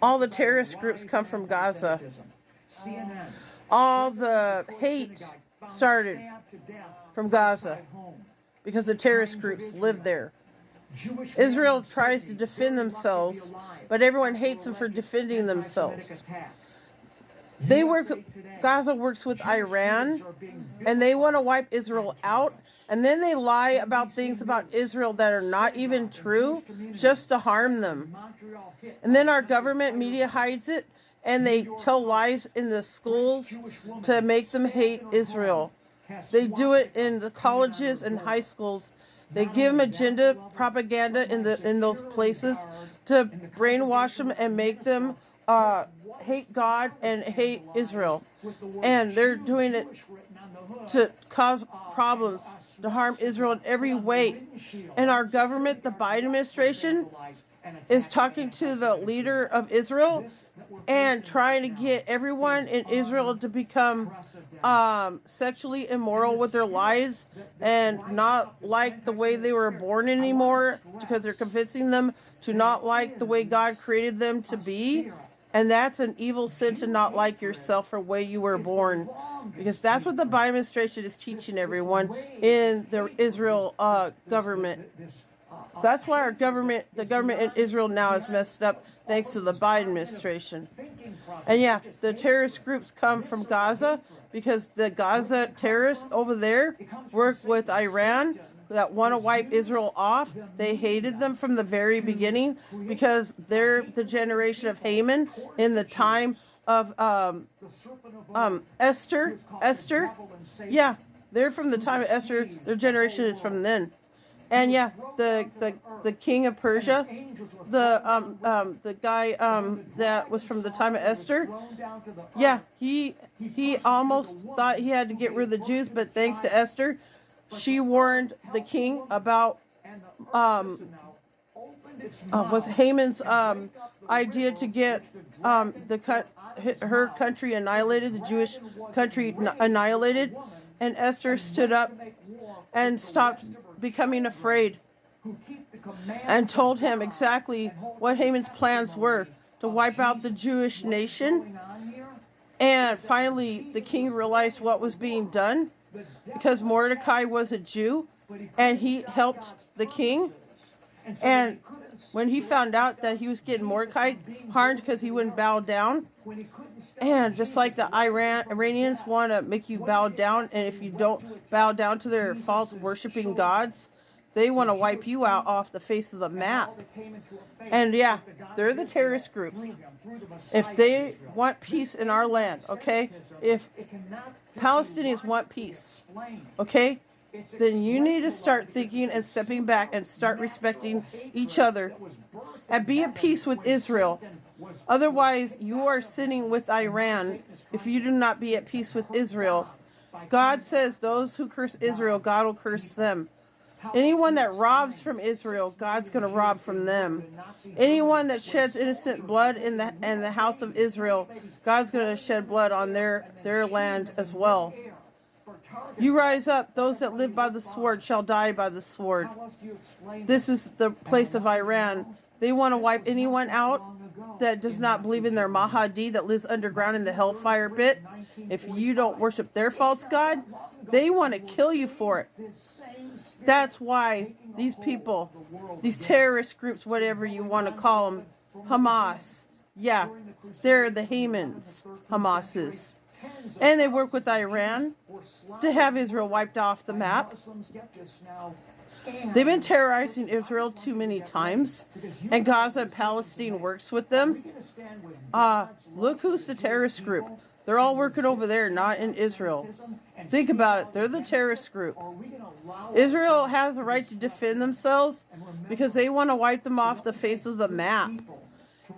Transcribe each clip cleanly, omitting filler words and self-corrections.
All the terrorist groups come from Gaza. All the hate started from Gaza because the terrorist groups live there. Israel tries to defend themselves, but everyone hates them for defending themselves. Gaza works with Iran, and they want to wipe Israel out, and then they lie about things about Israel that are not even true, just to harm them. And then our government media hides it, and they tell lies in the schools to make them hate Israel. They do it in the colleges and high schools. They give them agenda propaganda in those places to brainwash them and make them hate God and hate Israel. And they're doing it to cause problems, to harm Israel in every way. And our government, the Biden administration, is talking to the leader of Israel and trying to get everyone in Israel to become sexually immoral with their lives and not like the way they were born anymore, because they're convincing them to not like the way God created them to be. And that's an evil sin, to not like yourself for the way you were born. Because that's what the Biden administration is teaching everyone in the Israel government. That's why the government in Israel now is messed up, thanks to the Biden administration. And yeah, the terrorist groups come from Gaza because the Gaza terrorists over there work with Iran that want to wipe Israel off. They hated them from the very beginning because they're the generation of Haman in the time of Esther. Yeah, they're from the time of Esther. Their generation is from then. And yeah, the king of Persia, the guy that was from the time of Esther. Yeah, he almost thought he had to get rid of the Jews, but thanks to Esther, she warned the king about was Haman's idea to get her country annihilated, the Jewish country annihilated, and Esther stood up and stopped becoming afraid and told him exactly what Haman's plans were to wipe out the Jewish nation. And finally, the king realized what was being done because Mordecai was a Jew and he helped the king. And when he found out that he was getting Mordecai harmed because he wouldn't bow down, and just like the Iranians want to make you bow down, and if you don't bow down to their false worshiping gods, they want to wipe you out off the face of the map. And yeah, they're the terrorist groups. If they want peace in our land, okay, if Palestinians want peace, okay, then you need to start thinking and stepping back and start respecting each other and be at peace with Israel. Otherwise, you are sinning with Iran if you do not be at peace with Israel. God says those who curse Israel, God will curse them. Anyone that robs from Israel, God's going to rob from them. Anyone that sheds innocent blood in the house of Israel, God's going to shed blood on their land as well. You rise up, those that live by the sword shall die by the sword. This is the place of Iran. They want to wipe anyone out that does not believe in their Mahdi, that lives underground in the hellfire pit. If you don't worship their false god, they want to kill you for it. That's why these people, these terrorist groups, whatever you want to call them, Hamas, yeah, they're the Hamans, Hamases. And they work with Iran to have Israel wiped off the map. They've been terrorizing Israel too many times, and Gaza and Palestine works with them. Look who's the terrorist group. They're all working over there, not in Israel. Think about it. They're the terrorist group. Israel has a right to defend themselves because they want to wipe them off the face of the map.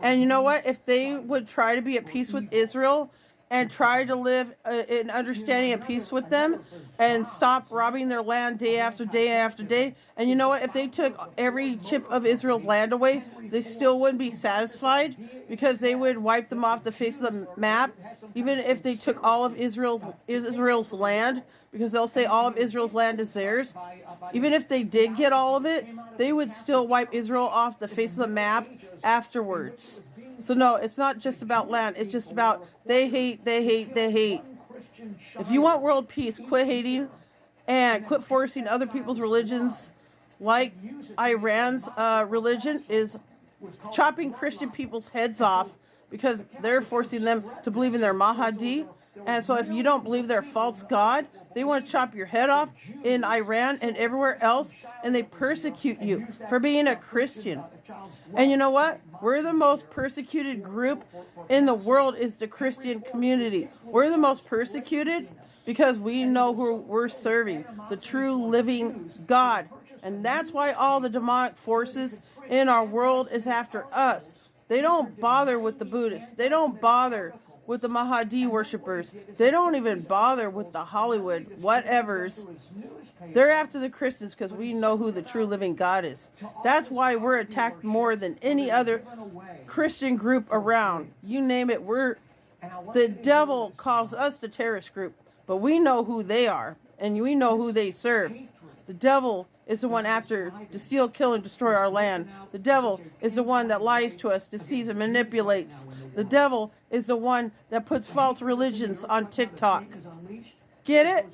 And you know what? If they would try to be at peace with Israel and try to live in understanding and peace with them and stop robbing their land day after day after day. And you know what? If they took every chip of Israel's land away, they still wouldn't be satisfied because they would wipe them off the face of the map. Even if they took all of Israel's land, because they'll say all of Israel's land is theirs. Even if they did get all of it, they would still wipe Israel off the face of the map afterwards. So no, it's not just about land. It's just about they hate, they hate, they hate. If you want world peace, quit hating and quit forcing other people's religions. Like Iran's religion is chopping Christian people's heads off because they're forcing them to believe in their Mahdi. And so if you don't believe their false god, they want to chop your head off in Iran and everywhere else, and they persecute you for being a Christian. And you know what? We're the most persecuted group in the world is the Christian community. We're the most persecuted because we know who we're serving, the true living God. And that's why all the demonic forces in our world is after us. They don't bother with the Buddhists. They don't bother with the Mahdi worshippers. They don't even bother with the Hollywood whatevers. They're after the Christians because we know who the true living God is. That's why we're attacked more than any other Christian group around. You name it, the devil calls us the terrorist group, but we know who they are and we know who they serve. The devil is the one after to steal, kill, and destroy our land. The devil is the one that lies to us, deceives, and manipulates. The devil is the one that puts false religions on TikTok. Get it?